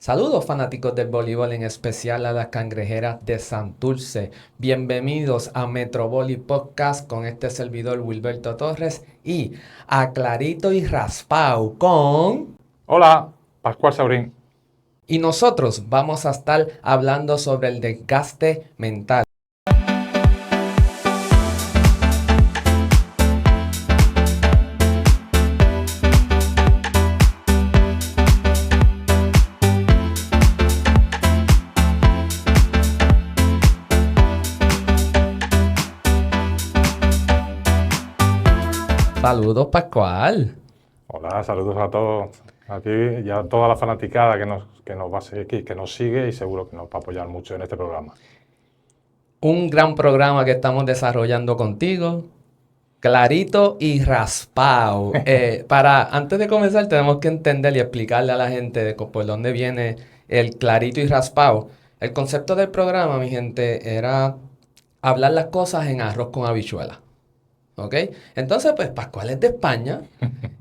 Saludos fanáticos del voleibol, en especial a las cangrejeras de Santurce. Bienvenidos a Metrovoli Podcast con este servidor Wilberto Torres y a Clarito y Raspau con... Hola, Pascual Saurín. Y nosotros vamos a estar hablando sobre el desgaste mental. Saludos, Pascual. Hola, saludos a todos, a ti y a toda la fanaticada que nos va a seguir, que nos sigue y seguro que nos va a apoyar mucho en este programa. Un gran programa que estamos desarrollando contigo. Clarito y raspado. Antes de comenzar, tenemos que entender y explicarle a la gente por dónde viene el clarito y raspado. El concepto del programa, mi gente, era hablar las cosas en arroz con habichuela. ¿Ok? Entonces, pues Pascual es de España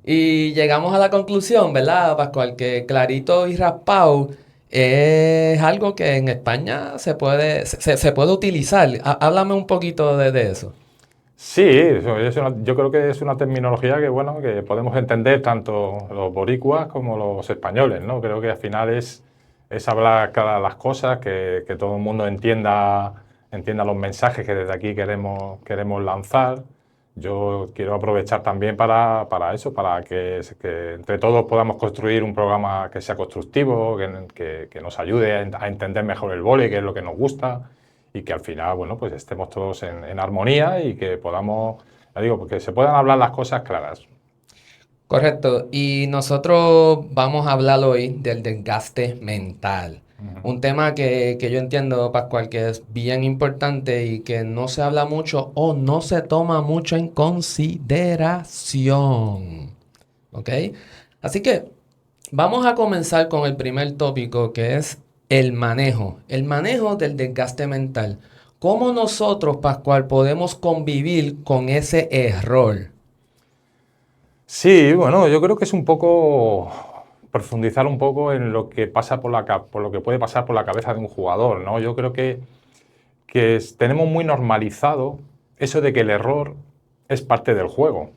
y llegamos a la conclusión, ¿verdad, Pascual? Que clarito y raspado es algo que en España se puede utilizar. Háblame un poquito de eso. Sí, yo creo que es una terminología que, bueno, que podemos entender tanto los boricuas como los españoles, ¿no? Creo que al final es hablar cada las cosas, que todo el mundo entienda los mensajes que desde aquí queremos lanzar. Yo quiero aprovechar también para eso, para que entre todos podamos construir un programa que sea constructivo, que nos ayude a entender mejor el vóley, que es lo que nos gusta, y que al final, bueno, pues estemos todos en armonía y que podamos, ya digo, porque se puedan hablar las cosas claras. Correcto. Y nosotros vamos a hablar hoy del desgaste mental. Ujú. Un tema que yo entiendo, Pascual, que es bien importante y que no se habla mucho o no se toma mucho en consideración. ¿Ok? Así que vamos a comenzar con el primer tópico, que es el manejo. El manejo del desgaste mental. ¿Cómo nosotros, Pascual, podemos convivir con ese error? Sí, bueno, yo creo que es un poco profundizar un poco en lo que pasa por lo que puede pasar por la cabeza de un jugador, ¿no? Yo creo que tenemos muy normalizado eso de que el error es parte del juego.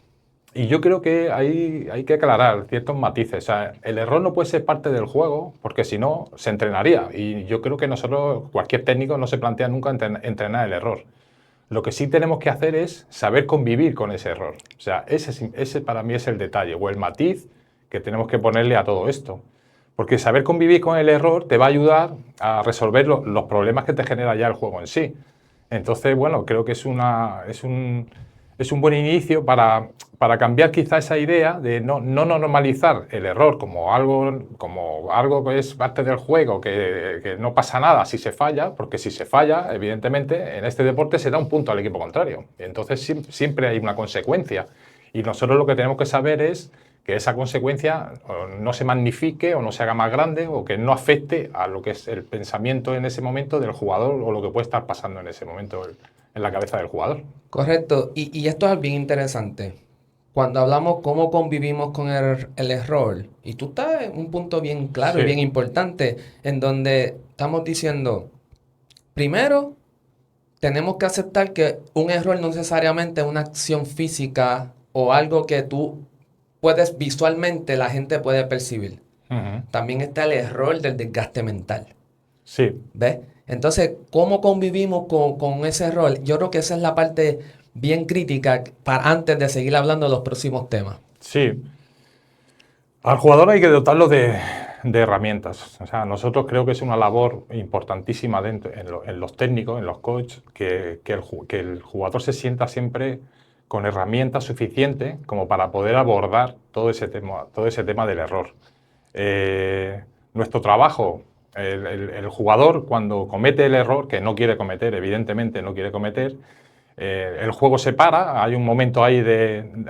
Y yo creo que hay que aclarar ciertos matices. O sea, el error no puede ser parte del juego porque si no, se entrenaría. Y yo creo que nosotros, cualquier técnico, no se plantea nunca entrenar el error. Lo que sí tenemos que hacer es saber convivir con ese error. O sea, ese para mí es el detalle o el matiz que tenemos que ponerle a todo esto. Porque saber convivir con el error te va a ayudar a resolver los problemas que te genera ya el juego en sí. Entonces, bueno, creo que es un buen inicio para cambiar quizá esa idea de no normalizar el error como algo que es parte del juego, que no pasa nada si se falla, porque si se falla, evidentemente, en este deporte se da un punto al equipo contrario. Entonces, siempre hay una consecuencia. Y nosotros lo que tenemos que saber es que esa consecuencia no se magnifique o no se haga más grande o que no afecte a lo que es el pensamiento en ese momento del jugador o lo que puede estar pasando en ese momento en la cabeza del jugador. Correcto. Y esto es bien interesante. Cuando hablamos cómo convivimos con el error, y tú estás en un punto bien claro y Sí, bien importante, en donde estamos diciendo, primero, tenemos que aceptar que un error no necesariamente es una acción física o algo que tú puedes visualmente, la gente puede percibir. ujú, También está el error del desgaste mental. sí, ¿Ves? Entonces, ¿cómo convivimos con ese error? Yo creo que esa es la parte bien crítica para antes de seguir hablando de los próximos temas. sí. Al jugador hay que dotarlo de herramientas. O sea, nosotros creo que es una labor importantísima en los técnicos, en los coaches, que el jugador se sienta siempre con herramientas suficientes como para poder abordar todo ese tema del error. Nuestro trabajo, el jugador cuando comete el error, que no quiere cometer, evidentemente no quiere cometer, el juego se para, hay un momento ahí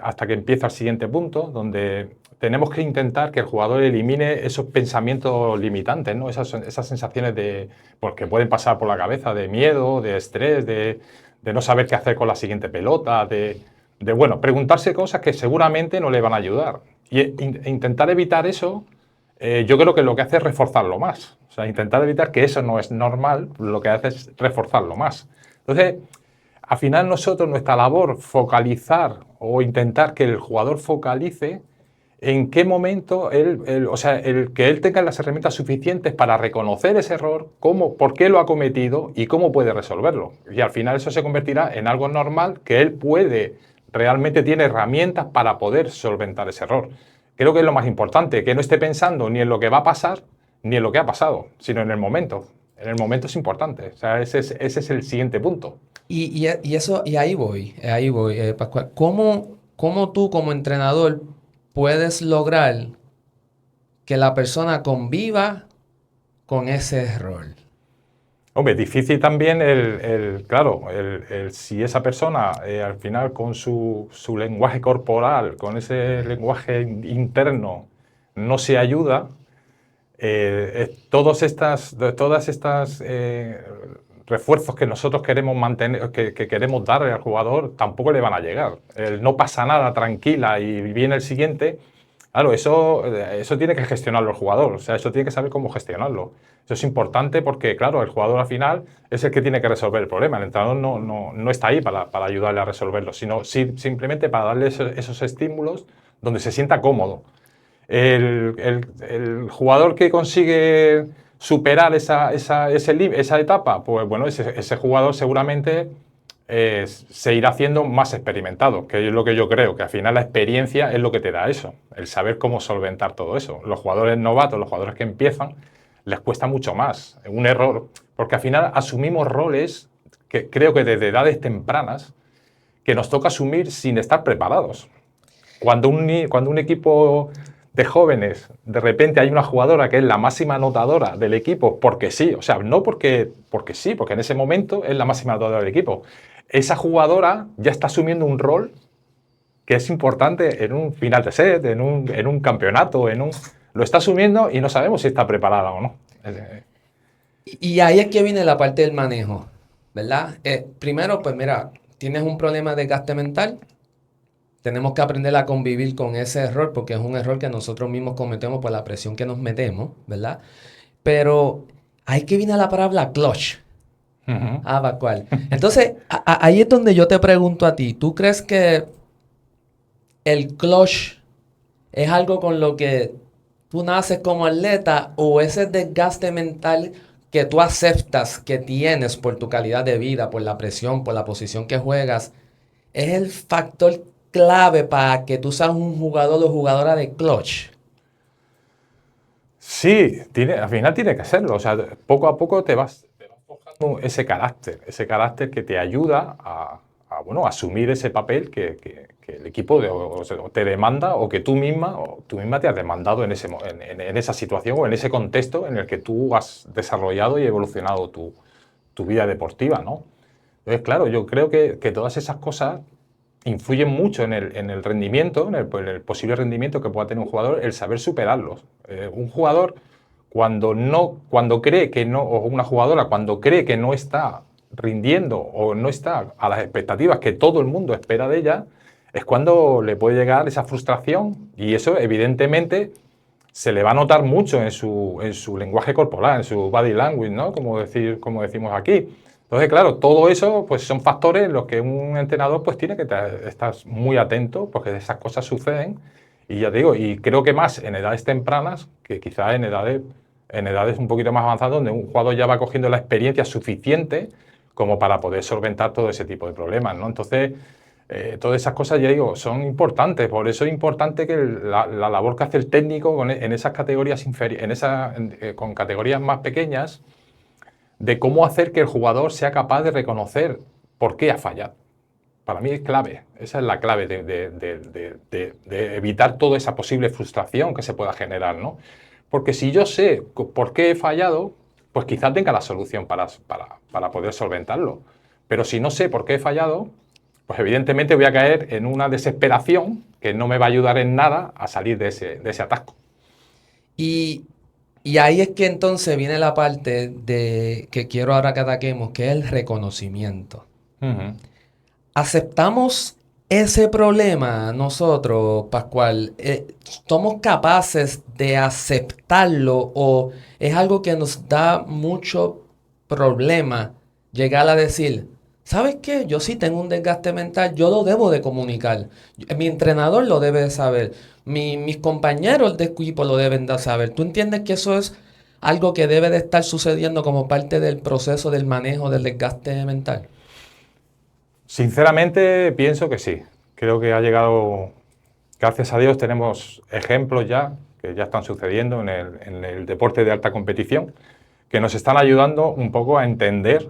hasta que empieza el siguiente punto, donde tenemos que intentar que el jugador elimine esos pensamientos limitantes, ¿no? Esas sensaciones que pueden pasar por la cabeza de miedo, de estrés, de no saber qué hacer con la siguiente pelota, bueno, preguntarse cosas que seguramente no le van a ayudar. E intentar evitar eso yo creo que lo que hace es reforzarlo más. O sea, intentar evitar que eso no es normal, lo que hace es reforzarlo más. Entonces, al final nosotros, nuestra labor, focalizar o intentar que el jugador focalice en qué momento o sea, que él tenga las herramientas suficientes para reconocer ese error, por qué lo ha cometido y cómo puede resolverlo. Y al final eso se convertirá en algo normal que él realmente tiene herramientas para poder solventar ese error. Creo que es lo más importante, que no esté pensando ni en lo que va a pasar ni en lo que ha pasado, sino en el momento. En el momento es importante. O sea, ese es el siguiente punto. Y ahí voy, Pascual. ¿Cómo tú como entrenador puedes lograr que la persona conviva con ese error? Hombre, difícil también claro, si esa persona al final con su lenguaje corporal, con ese lenguaje interno, no se ayuda, todas estas refuerzos que nosotros queremos mantener, que queremos darle al jugador, tampoco le van a llegar. El no pasa nada, tranquila, y viene el siguiente. Claro, eso tiene que gestionarlo el jugador, o sea, eso tiene que saber cómo gestionarlo. Eso es importante porque, claro, el jugador al final es el que tiene que resolver el problema. El entrenador no está ahí para ayudarle a resolverlo, sino simplemente para darle esos estímulos donde se sienta cómodo. El jugador que consigue superar esa etapa, pues bueno, ese jugador seguramente se irá haciendo más experimentado, que es lo que yo creo, que al final la experiencia es lo que te da eso, el saber cómo solventar todo eso. Los jugadores novatos, los jugadores que empiezan, les cuesta mucho más. Un error, porque al final asumimos roles que creo que desde edades tempranas que nos toca asumir sin estar preparados. Cuando un equipo de jóvenes, de repente hay una jugadora que es la máxima anotadora del equipo, porque sí, o sea, no porque sí, porque en ese momento es la máxima anotadora del equipo. Esa jugadora ya está asumiendo un rol que es importante en un final de set, en un campeonato, lo está asumiendo y no sabemos si está preparada o no. Y ahí es que viene la parte del manejo, ¿verdad? Primero, pues mira, tienes un problema de desgaste mental. Tenemos que aprender a convivir con ese error porque es un error que nosotros mismos cometemos por la presión que nos metemos, ¿verdad? Pero ahí que viene la palabra clutch. Ujú. Pascual. Entonces, ahí es donde yo te pregunto a ti, ¿tú crees que el clutch es algo con lo que tú naces como atleta o ese desgaste mental que tú aceptas que tienes por tu calidad de vida, por la presión, por la posición que juegas, es el factor clave para que tú seas un jugador o jugadora de clutch? Sí, al final tiene que serlo. O sea, poco a poco te vas forjando ese carácter que te ayuda bueno, a asumir ese papel que el equipo te demanda o que tú misma te has demandado en esa situación o en ese contexto en el que tú has desarrollado y evolucionado tu vida deportiva, ¿no? Entonces, claro, yo creo que todas esas cosas influyen mucho en el rendimiento, en el posible rendimiento que pueda tener un jugador, el saber superarlos. Un jugador cuando cree que no, o una jugadora cuando cree que no está rindiendo o no está a las expectativas que todo el mundo espera de ella, es cuando le puede llegar esa frustración y eso evidentemente se le va a notar mucho en su lenguaje corporal, en su body language, ¿no? Como decimos aquí. Entonces, claro, todo eso pues, son factores en los que un entrenador pues, tiene que estar muy atento porque esas cosas suceden. Y ya te digo, y creo que más en edades tempranas que quizás en edades un poquito más avanzadas, donde un jugador ya va cogiendo la experiencia suficiente como para poder solventar todo ese tipo de problemas, ¿no? Entonces, todas esas cosas, ya digo, son importantes. Por eso es importante que la labor que hace el técnico en esas categorías con categorías más pequeñas, de cómo hacer que el jugador sea capaz de reconocer por qué ha fallado. Para mí es clave. Esa es la clave de evitar toda esa posible frustración que se pueda generar, ¿no? Porque si yo sé por qué he fallado, pues quizás tenga la solución para poder solventarlo. Pero si no sé por qué he fallado, pues evidentemente voy a caer en una desesperación que no me va a ayudar en nada a salir de ese atasco. Y, y ahí es que entonces viene la parte de que quiero ahora que ataquemos, que es el reconocimiento. Ujú. Aceptamos ese problema nosotros, Pascual, ¿somos capaces de aceptarlo o es algo que nos da mucho problema llegar a decir, ¿sabes qué? Yo sí tengo un desgaste mental, yo lo debo de comunicar. Mi entrenador lo debe de saber, mis compañeros de equipo lo deben de saber. ¿Tú entiendes que eso es algo que debe de estar sucediendo como parte del proceso del manejo del desgaste mental? Sinceramente, pienso que sí. Creo que ha llegado, gracias a Dios, tenemos ejemplos ya, que ya están sucediendo en el deporte de alta competición, que nos están ayudando un poco a entender,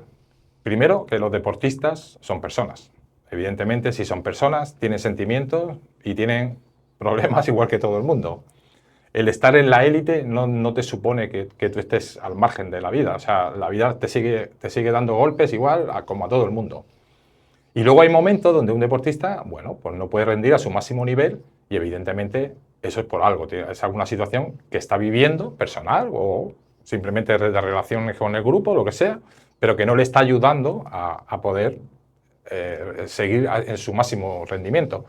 primero, que los deportistas son personas. Evidentemente, si son personas, tienen sentimientos y tienen problemas igual que todo el mundo. El estar en la élite no te supone que tú estés al margen de la vida. O sea, la vida te sigue dando golpes igual como a todo el mundo. Y luego hay momentos donde un deportista, bueno, pues no puede rendir a su máximo nivel y evidentemente eso es por algo, es alguna situación que está viviendo personal o simplemente de relación con el grupo, lo que sea, pero que no le está ayudando a poder seguir en su máximo rendimiento.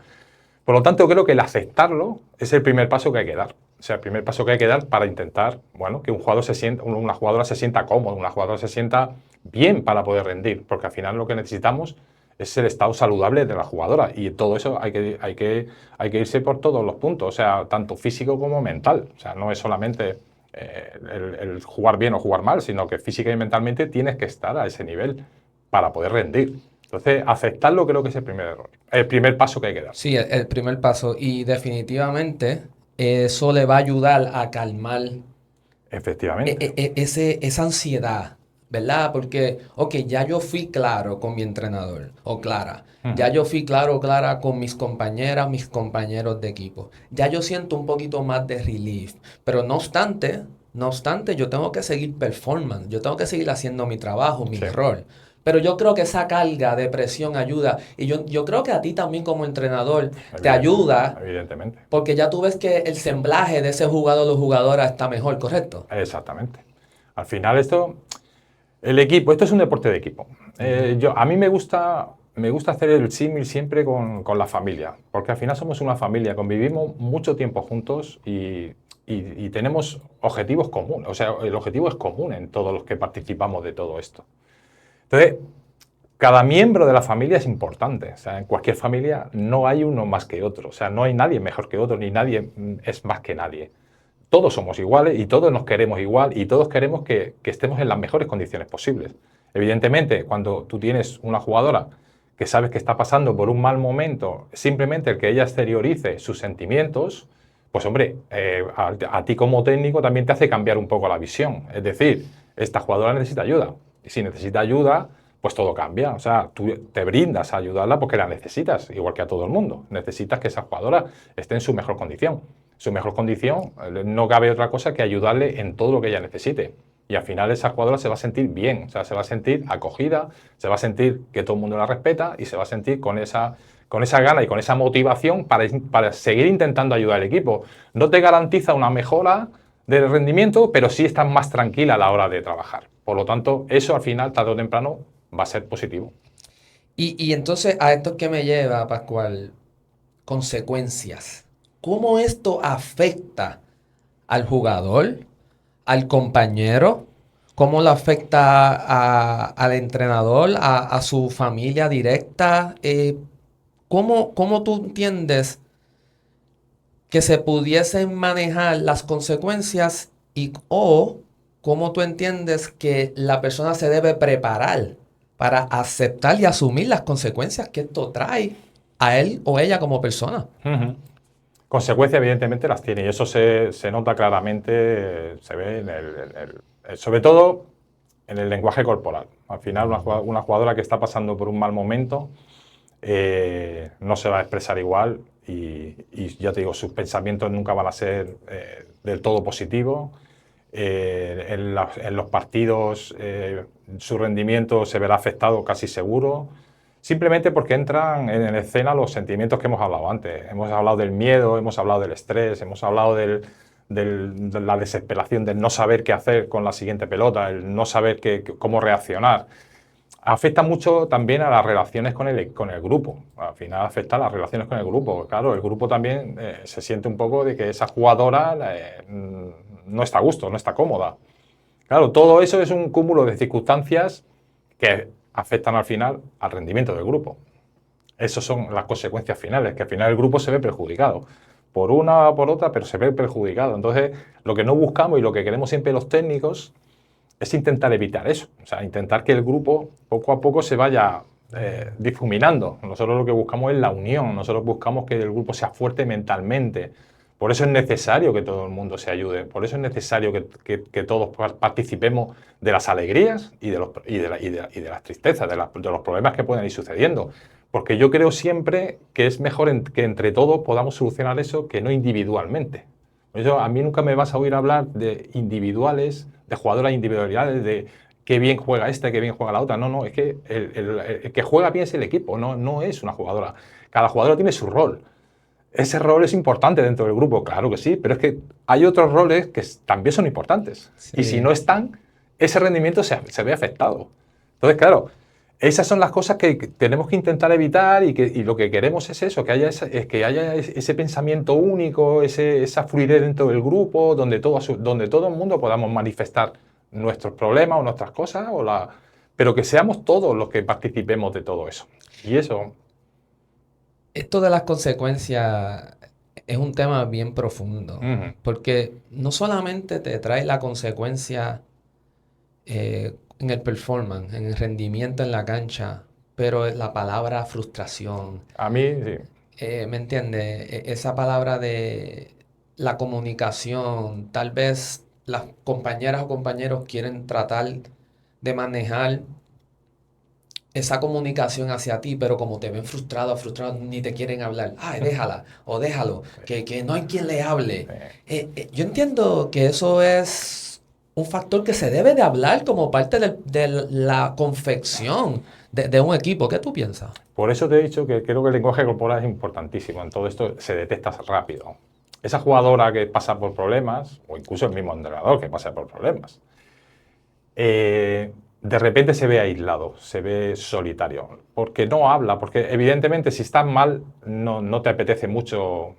Por lo tanto, creo que el aceptarlo es el primer paso que hay que dar. O sea, el primer paso que hay que dar para intentar, bueno, que un jugador una jugadora se sienta cómodo, una jugadora se sienta bien para poder rendir, porque al final lo que necesitamos es el estado saludable de la jugadora y todo eso hay que irse por todos los puntos, o sea, tanto físico como mental. O sea, no es solamente el jugar bien o jugar mal, sino que física y mentalmente tienes que estar a ese nivel para poder rendir. Entonces, aceptarlo creo que es el primer error, el primer paso que hay que dar. Sí, el primer paso. Y definitivamente eso le va a ayudar a calmar Efectivamente. esa ansiedad, ¿verdad? Porque, ok, ya yo fui claro con mi entrenador, o clara. Ya yo fui claro, clara con mis compañeras, mis compañeros de equipo. Ya yo siento un poquito más de relief. Pero no obstante, yo tengo que seguir performance. Yo tengo que seguir haciendo mi trabajo, mi Sí, rol. Pero yo creo que esa carga de presión ayuda. Y yo creo que a ti también como entrenador te ayuda evidentemente. porque ya tú ves que el semblaje de ese jugador o jugadora está mejor, ¿correcto? Exactamente. Al final el equipo, esto es un deporte de equipo. A mí me gusta hacer el símil siempre con la familia, porque al final somos una familia, convivimos mucho tiempo juntos y tenemos objetivos comunes. O sea, el objetivo es común en todos los que participamos de todo esto. Entonces, cada miembro de la familia es importante. O sea, en cualquier familia no hay uno más que otro. O sea, no hay nadie mejor que otro, ni nadie es más que nadie. Todos somos iguales y todos nos queremos igual y todos queremos que estemos en las mejores condiciones posibles. Evidentemente, cuando tú tienes una jugadora que sabes que está pasando por un mal momento, simplemente el que ella exteriorice sus sentimientos, pues hombre, a ti como técnico también te hace cambiar un poco la visión. Es decir, esta jugadora necesita ayuda. Y si necesita ayuda, pues todo cambia. O sea, tú te brindas a ayudarla porque la necesitas, igual que a todo el mundo. Necesitas que esa jugadora esté en su mejor condición. Su mejor condición, no cabe otra cosa que ayudarle en todo lo que ella necesite. Y al final esa jugadora se va a sentir bien, o sea, se va a sentir acogida, se va a sentir que todo el mundo la respeta y se va a sentir con esa gana y con esa motivación para seguir intentando ayudar al equipo. No te garantiza una mejora del rendimiento, pero sí estás más tranquila a la hora de trabajar. Por lo tanto, eso al final, tarde o temprano, va a ser positivo. Y entonces a esto que me lleva, Pascual, consecuencias. ¿Cómo esto afecta al jugador, al compañero? ¿Cómo lo afecta al entrenador, a su familia directa? ¿Cómo tú entiendes que se pudiesen manejar las consecuencias o cómo tú entiendes que la persona se debe preparar para aceptar y asumir las consecuencias que esto trae a él o ella como persona? Consecuencias, evidentemente, las tiene y eso se nota claramente, se ve sobre todo en el lenguaje corporal. Al final, una jugadora que está pasando por un mal momento no se va a expresar igual y ya te digo, sus pensamientos nunca van a ser del todo positivos. En los partidos su rendimiento se verá afectado casi seguro, simplemente porque entran en escena los sentimientos que hemos hablado antes. Hemos hablado del miedo, hemos hablado del estrés, hemos hablado de la desesperación, del no saber qué hacer con la siguiente pelota, el no saber cómo reaccionar. afecta mucho también a las relaciones con el grupo. Al final afecta a las relaciones con el grupo. Claro, el grupo también se siente un poco de que esa jugadora no está a gusto, no está cómoda. Claro, todo eso es un cúmulo de circunstancias que afectan al final al rendimiento del grupo. Esas son las consecuencias finales, que al final el grupo se ve perjudicado. Por una o por otra, pero se ve perjudicado. Entonces, lo que no buscamos y lo que queremos siempre los técnicos es intentar evitar eso. O sea, intentar que el grupo poco a poco se vaya difuminando. Nosotros lo que buscamos es la unión. Nosotros buscamos que el grupo sea fuerte mentalmente. Por eso es necesario que todo el mundo se ayude. Por eso es necesario que todos participemos de las alegrías y de las tristezas, de los problemas que pueden ir sucediendo. Porque yo creo siempre que es mejor que entre todos podamos solucionar eso que no individualmente. A mí nunca me vas a oír hablar de individuales, de jugadoras individualidades, de qué bien juega esta, qué bien juega la otra. No, no, es que el que juega bien es el equipo, no es una jugadora. Cada jugadora tiene su rol. Ese rol es importante dentro del grupo, claro que sí, pero es que hay otros roles que también son importantes. Sí. Y si no están, ese rendimiento se ve afectado. Entonces, claro, esas son las cosas que tenemos que intentar evitar y lo que queremos es eso, que haya ese pensamiento único, esa fluidez dentro del grupo, donde todo el mundo podamos manifestar nuestros problemas o nuestras cosas, pero que seamos todos los que participemos de todo eso. Y eso... Esto de las consecuencias es un tema bien profundo, porque no solamente te trae la consecuencia en el performance, en el rendimiento en la cancha, pero la palabra frustración. A mí, sí. ¿Me entiendes? Esa palabra de la comunicación, tal vez las compañeras o compañeros quieren tratar de manejar esa comunicación hacia ti, pero como te ven frustrado, ni te quieren hablar. Ay, déjala o déjalo, que no hay quien le hable. Yo entiendo que eso es un factor que se debe de hablar como parte de la confección de un equipo. ¿Qué tú piensas? Por eso te he dicho que creo que el lenguaje corporal es importantísimo. En todo esto se detecta rápido. Esa jugadora que pasa por problemas, o incluso el mismo entrenador que pasa por problemas, de repente se ve aislado, se ve solitario, porque no habla, porque evidentemente si estás mal no te apetece mucho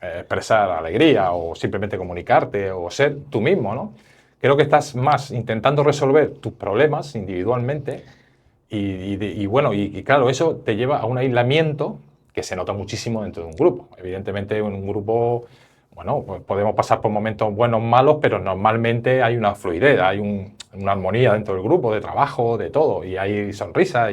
expresar alegría o simplemente comunicarte o ser tú mismo, ¿no? Creo que estás más intentando resolver tus problemas individualmente y claro, eso te lleva a un aislamiento que se nota muchísimo dentro de un grupo. Evidentemente en un grupo, bueno, pues podemos pasar por momentos buenos, malos, pero normalmente hay una fluidez, hay una armonía dentro del grupo, de trabajo, de todo, y hay sonrisas,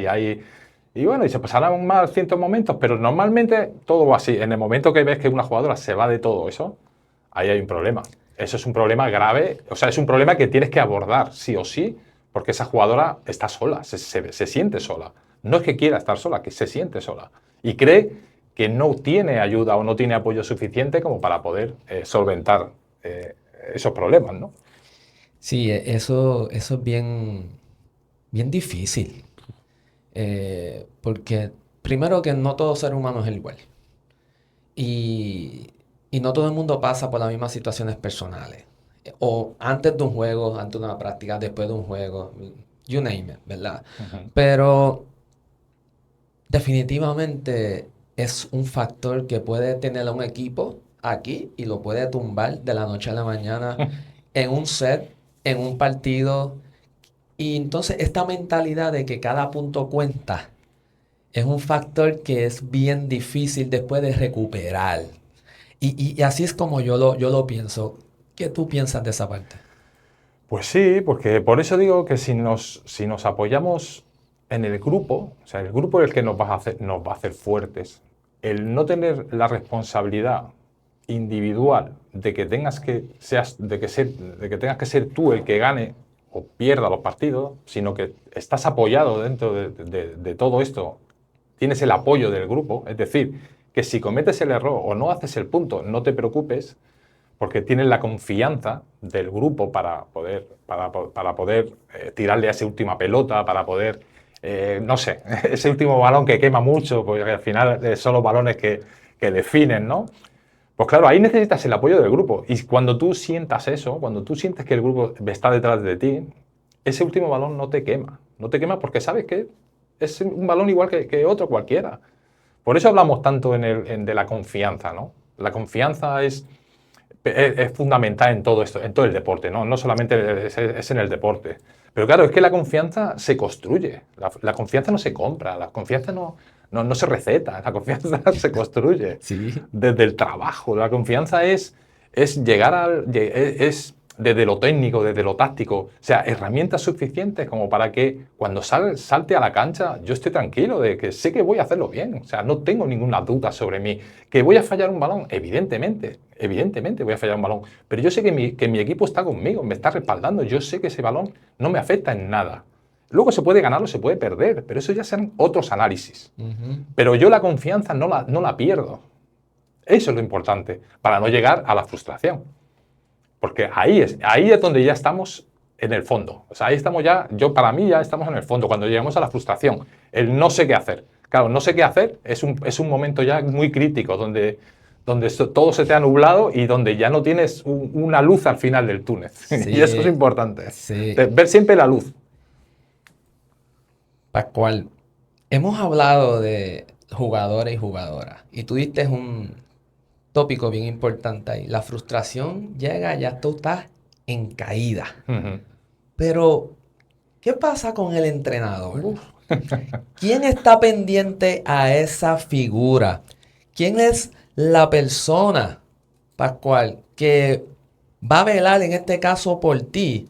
y bueno, y se pasarán mal ciertos momentos, pero normalmente todo va así. En el momento que ves que una jugadora se va de todo eso, ahí hay un problema. Eso es un problema grave, o sea, es un problema que tienes que abordar sí o sí, porque esa jugadora está sola, se siente sola. No es que quiera estar sola, que se siente sola. Y cree que no tiene ayuda o no tiene apoyo suficiente como para poder solventar esos problemas, ¿no? Sí, eso es bien difícil. Porque primero que no todo ser humano es igual. Y no todo el mundo pasa por las mismas situaciones personales. O antes de un juego, antes de una práctica, después de un juego. You name it, ¿verdad? Pero definitivamente es un factor que puede tener a un equipo aquí y lo puede tumbar de la noche a la mañana en un set, en un partido. Y entonces esta mentalidad de que cada punto cuenta es un factor que es bien difícil después de recuperar. Y así es como yo lo pienso. ¿Qué tú piensas de esa parte? Pues sí, porque por eso digo que si nos apoyamos en el grupo, o sea, el grupo es el que nos va a hacer fuertes. El no tener la responsabilidad individual de que tengas que ser tú el que gane o pierda los partidos, sino que estás apoyado dentro de todo esto, tienes el apoyo del grupo, es decir, que si cometes el error o no haces el punto, no te preocupes, porque tienes la confianza del grupo para poder tirarle a esa última pelota, para poder, no sé, ese último balón que quema mucho, porque al final son los balones que definen, ¿no? Pues claro, ahí necesitas el apoyo del grupo. Y cuando tú sientas eso, cuando tú sientes que el grupo está detrás de ti, ese último balón no te quema. No te quema porque sabes que es un balón igual que otro cualquiera. Por eso hablamos tanto de la confianza, ¿no? La confianza es fundamental en todo esto, en todo el deporte, ¿no? No solamente es en el deporte. Pero claro, es que la confianza se construye. La confianza no se compra, la confianza no se receta, la confianza se construye Sí. desde el trabajo. La confianza es llegar es desde lo técnico, desde lo táctico, o sea, herramientas suficientes como para que cuando salte a la cancha yo esté tranquilo de que sé que voy a hacerlo bien, o sea, no tengo ninguna duda sobre mí. ¿Que voy a fallar un balón? Evidentemente voy a fallar un balón, pero yo sé que mi equipo está conmigo, me está respaldando, yo sé que ese balón no me afecta en nada. Luego se puede ganar o se puede perder, pero eso ya serán otros análisis. Pero yo la confianza no la pierdo. Eso es lo importante, para no llegar a la frustración. Porque ahí es donde ya estamos en el fondo. O sea, ahí estamos para mí ya estamos en el fondo, cuando llegamos a la frustración, el no sé qué hacer. Claro, no sé qué hacer es un momento ya muy crítico, donde todo se te ha nublado y donde ya no tienes una luz al final del túnel. Sí, Y eso es importante, sí. ver siempre la luz. Pascual, hemos hablado de jugadores y jugadoras y tú diste un tópico bien importante ahí. La frustración llega, ya tú estás en caída. Ujú. Pero, ¿qué pasa con el entrenador? Uf. ¿Quién está pendiente a esa figura? ¿Quién es la persona, Pascual, que va a velar en este caso por ti?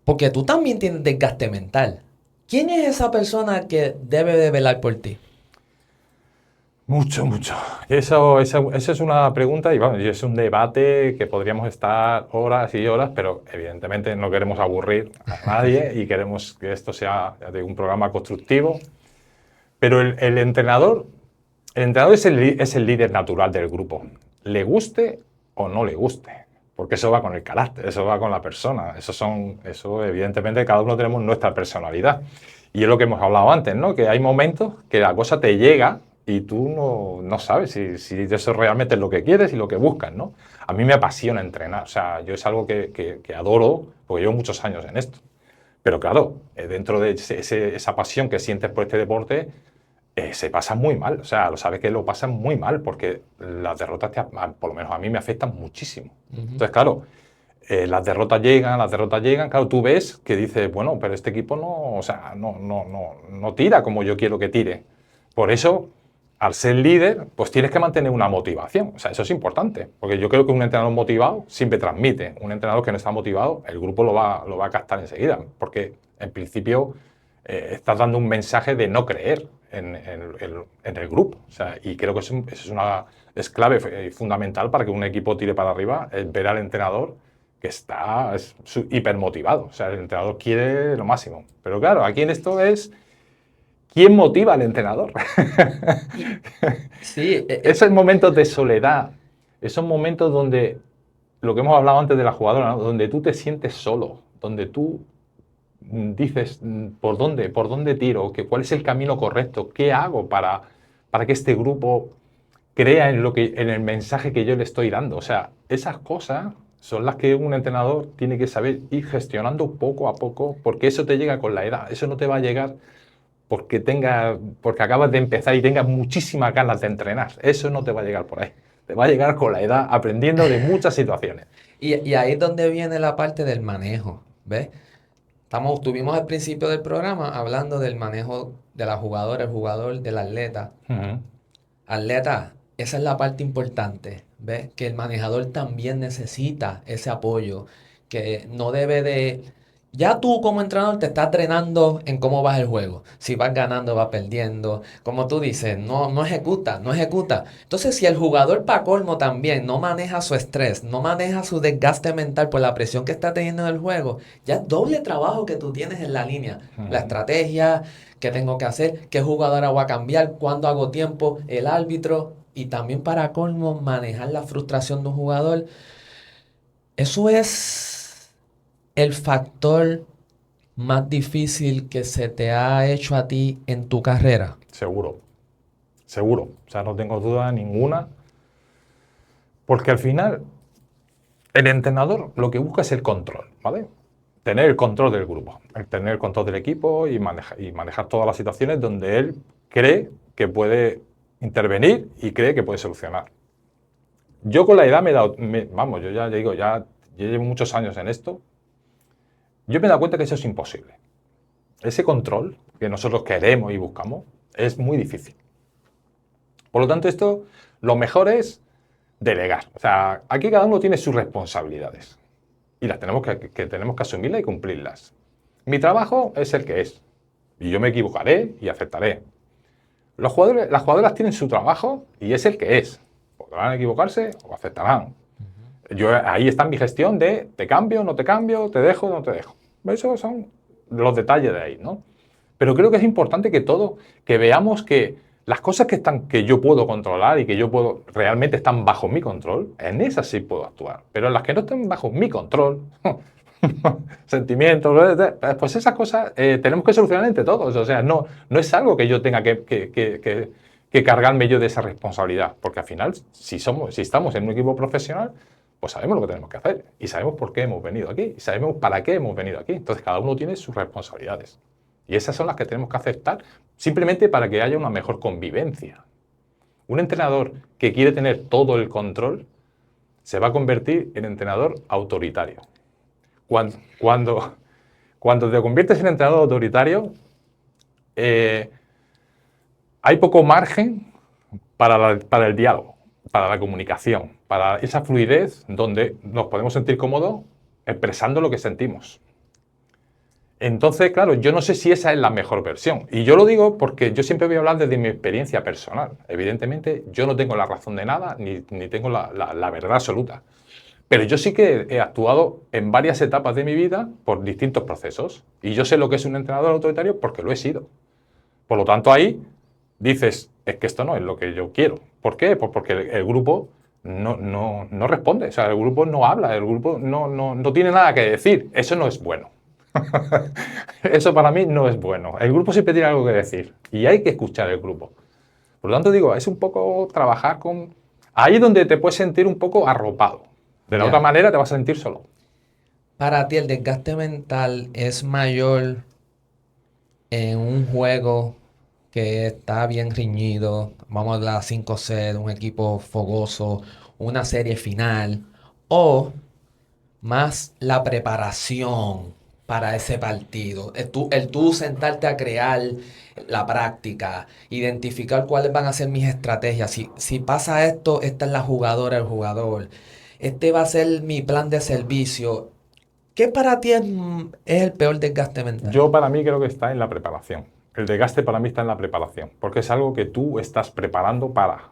Porque tú también tienes desgaste mental. ¿Quién es esa persona que debe de velar por ti? Mucho. Eso es una pregunta y vamos, y es un debate que podríamos estar horas y horas, pero evidentemente no queremos aburrir a nadie y queremos que esto sea, ya digo, un programa constructivo. Pero el entrenador es el líder natural del grupo, le guste o no le guste, porque eso va con el carácter, eso va con la persona, eso evidentemente cada uno tenemos nuestra personalidad. Y es lo que hemos hablado antes, ¿no? Que hay momentos que la cosa te llega y tú no sabes si eso realmente es lo que quieres y lo que buscas, ¿no? A mí me apasiona entrenar, o sea, yo es algo que adoro, porque llevo muchos años en esto. Pero claro, dentro de esa pasión que sientes por este deporte, se pasa muy mal. O sea, lo sabes que lo pasan muy mal porque las derrotas, por lo menos a mí, me afectan muchísimo. Entonces, claro, las derrotas llegan. Claro, tú ves que dices, bueno, pero este equipo o sea, no tira como yo quiero que tire. Por eso, al ser líder, pues tienes que mantener una motivación. O sea, eso es importante. Porque yo creo que un entrenador motivado siempre transmite. Un entrenador que no está motivado, el grupo lo va a captar enseguida. Porque, en principio, estás dando un mensaje de no creer en el grupo. O sea, y creo que eso es clave y fundamental para que un equipo tire para arriba, es ver al entrenador que está hipermotivado. O sea, el entrenador quiere lo máximo. Pero claro, aquí en esto es ¿quién motiva al entrenador? Sí, Esos momentos de soledad, esos momentos donde, lo que hemos hablado antes de la jugadora, ¿no? Donde tú te sientes solo, donde tú dices por dónde tiro, cuál es el camino correcto, qué hago para que este grupo crea en el mensaje que yo le estoy dando. O sea, esas cosas son las que un entrenador tiene que saber ir gestionando poco a poco, porque eso te llega con la edad, eso no te va a llegar porque acabas de empezar y tengas muchísimas ganas de entrenar. Eso no te va a llegar por ahí. Te va a llegar con la edad, aprendiendo de muchas situaciones. y ahí es donde viene la parte del manejo, ¿ves? Estuvimos al principio del programa hablando del manejo de la jugadora, el jugador, del atleta. Ujú. Atleta, esa es la parte importante, ¿ves? Que el manejador también necesita ese apoyo, que no debe de... Ya tú como entrenador te estás drenando en cómo vas el juego. Si vas ganando, vas perdiendo. Como tú dices, no ejecuta, no ejecuta. Entonces, si el jugador para colmo también no maneja su estrés, no maneja su desgaste mental por la presión que está teniendo en el juego, ya es doble trabajo que tú tienes en la línea. La estrategia, qué tengo que hacer, qué jugadora voy a cambiar, cuándo hago tiempo, el árbitro y también para colmo manejar la frustración de un jugador. Eso es el factor más difícil que se te ha hecho a ti en tu carrera. Seguro. O sea, no tengo duda ninguna. Porque al final, el entrenador lo que busca es el control, ¿vale? tener el control del grupo, el tener el control del equipo y manejar todas las situaciones donde él cree que puede intervenir y cree que puede solucionar. Yo con la edad me he dado, vamos, yo ya digo, ya llevo muchos años en esto, yo me he dado cuenta que eso es imposible. Ese control que nosotros queremos y buscamos es muy difícil. Por lo tanto, esto, lo mejor es delegar. O sea, aquí cada uno tiene sus responsabilidades y las tenemos tenemos que asumirlas y cumplirlas. Mi trabajo es el que es y yo me equivocaré y aceptaré. Las jugadoras tienen su trabajo y es el que es. Podrán equivocarse o aceptarán. Ahí está mi gestión de te cambio, no te cambio, te dejo, no te dejo. Esos son los detalles de ahí, ¿no? Pero creo que es importante que veamos que las cosas que yo puedo controlar y que realmente están bajo mi control, en esas sí puedo actuar. Pero en las que no están bajo mi control, sentimientos, pues esas cosas tenemos que solucionar entre todos. O sea, no es algo que yo tenga que cargarme yo de esa responsabilidad. Porque al final, si estamos en un equipo profesional, pues sabemos lo que tenemos que hacer y sabemos por qué hemos venido aquí y sabemos para qué hemos venido aquí. Entonces, cada uno tiene sus responsabilidades. Y esas son las que tenemos que aceptar simplemente para que haya una mejor convivencia. Un entrenador que quiere tener todo el control se va a convertir en entrenador autoritario. Cuando te conviertes en entrenador autoritario, hay poco margen para el diálogo, para la comunicación, para esa fluidez donde nos podemos sentir cómodos expresando lo que sentimos. Entonces, claro, yo no sé si esa es la mejor versión. Y yo lo digo porque yo siempre voy a hablar desde mi experiencia personal. Evidentemente, yo no tengo la razón de nada, ni tengo la verdad absoluta. Pero yo sí que he actuado en varias etapas de mi vida por distintos procesos. Y yo sé lo que es un entrenador autoritario porque lo he sido. Por lo tanto, ahí dices, es que esto no es lo que yo quiero. ¿Por qué? Pues porque el grupo no responde. O sea, el grupo no habla, el grupo no tiene nada que decir. Eso no es bueno. Eso para mí no es bueno. El grupo siempre tiene algo que decir y hay que escuchar el grupo. Por lo tanto, digo, es un poco trabajar con... Ahí es donde te puedes sentir un poco arropado. De la otra manera te vas a sentir solo. Para ti, ¿el desgaste mental es mayor en un juego que está bien riñido? Vamos a hablar 5-0, un equipo fogoso, una serie final, o más la preparación para ese partido? El tú sentarte a crear la práctica, identificar cuáles van a ser mis estrategias. Si pasa esto, esta es la jugadora, el jugador. Este va a ser mi plan de servicio. ¿Qué para ti es el peor desgaste mental? Yo para mí creo que está en la preparación. El desgaste para mí está en la preparación, porque es algo que tú estás preparando para.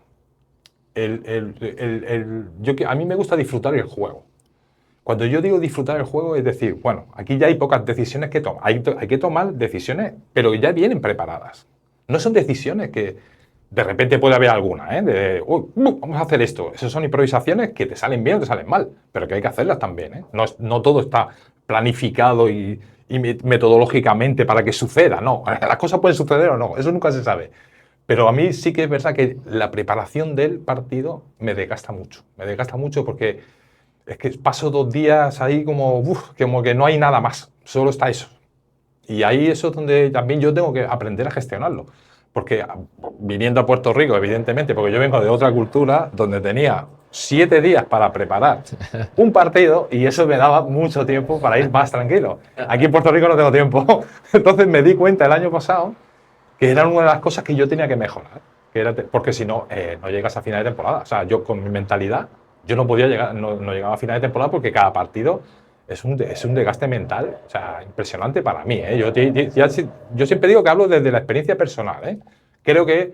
A mí me gusta disfrutar el juego. Cuando yo digo disfrutar el juego, es decir, bueno, aquí ya hay pocas decisiones que tomar. Hay que tomar decisiones, pero ya vienen preparadas. No son decisiones que de repente puede haber alguna, vamos a hacer esto. Esas son improvisaciones que te salen bien o te salen mal, pero que hay que hacerlas también. No todo está planificado y metodológicamente para que suceda. No, las cosas pueden suceder o no, eso nunca se sabe. Pero a mí sí que es verdad que la preparación del partido me desgasta mucho. Me desgasta mucho porque es que paso 2 días ahí como que no hay nada más, solo está eso. Y ahí eso es donde también yo tengo que aprender a gestionarlo. Porque viniendo a Puerto Rico, evidentemente, porque yo vengo de otra cultura donde tenía 7 días para preparar un partido y eso me daba mucho tiempo para ir más tranquilo. Aquí en Puerto Rico no tengo tiempo. Entonces me di cuenta el año pasado que era una de las cosas que yo tenía que mejorar. Porque si no, no llegas a final de temporada. O sea, yo con mi mentalidad, yo no podía llegar, no llegaba a final de temporada porque cada partido es un desgaste mental, o sea, impresionante para mí. Yo siempre digo que hablo desde la experiencia personal. Creo que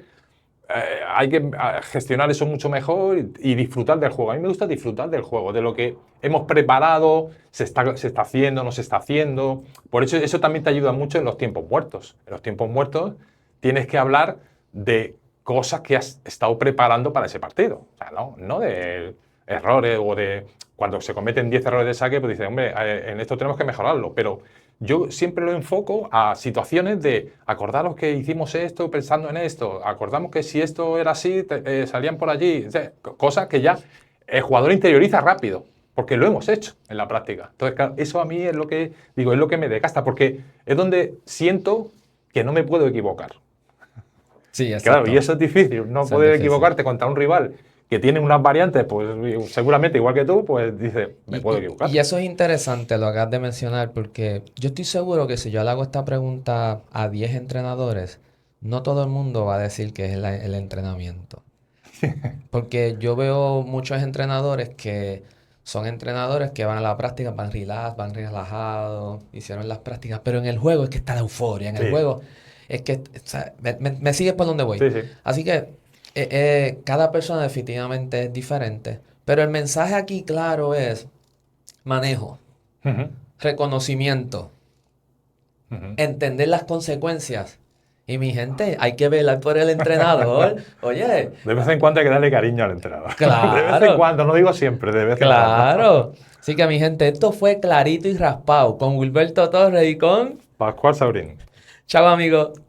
hay que gestionar eso mucho mejor y disfrutar del juego. A mí me gusta disfrutar del juego, de lo que hemos preparado, se está haciendo, no se está haciendo. Por eso también te ayuda mucho en los tiempos muertos. En los tiempos muertos tienes que hablar de cosas que has estado preparando para ese partido. O sea, no de errores o de cuando se cometen 10 errores de saque, pues dices, hombre, en esto tenemos que mejorarlo. Pero yo siempre lo enfoco a situaciones de acordaros que hicimos esto pensando en esto, acordamos que si esto era así, salían por allí, o sea, cosas que ya el jugador interioriza rápido. porque lo hemos hecho en la práctica. Entonces, claro, eso a mí es lo que digo, es lo que me desgasta, porque es donde siento que no me puedo equivocar. Sí, exacto. Claro, y eso es difícil, no Eso es poder difícil. equivocarte contra un rival que tiene unas variantes, pues seguramente igual que tú, pues dice, me puedo equivocar. Y eso es interesante lo que acabas de mencionar, porque yo estoy seguro que si yo le hago esta pregunta a 10 entrenadores, no todo el mundo va a decir que es el entrenamiento. Porque yo veo muchos entrenadores que son entrenadores que van a la práctica, van relajados, hicieron las prácticas, pero en el juego es que está la euforia, en el Sí. juego es que, o sea, me sigues por donde voy. Sí, sí. Así que cada persona definitivamente es diferente, pero el mensaje aquí claro es manejo, Ujú, reconocimiento, ujú. entender las consecuencias. Y mi gente, hay que velar por el entrenador. Oye, De vez en cuando hay que darle cariño al entrenador. De vez en claro. cuando, no digo siempre, de vez en cuando. Claro. Así que mi gente, esto fue clarito y raspado con Wilberto Torres y con... Pascual Saurín. Chao, amigos.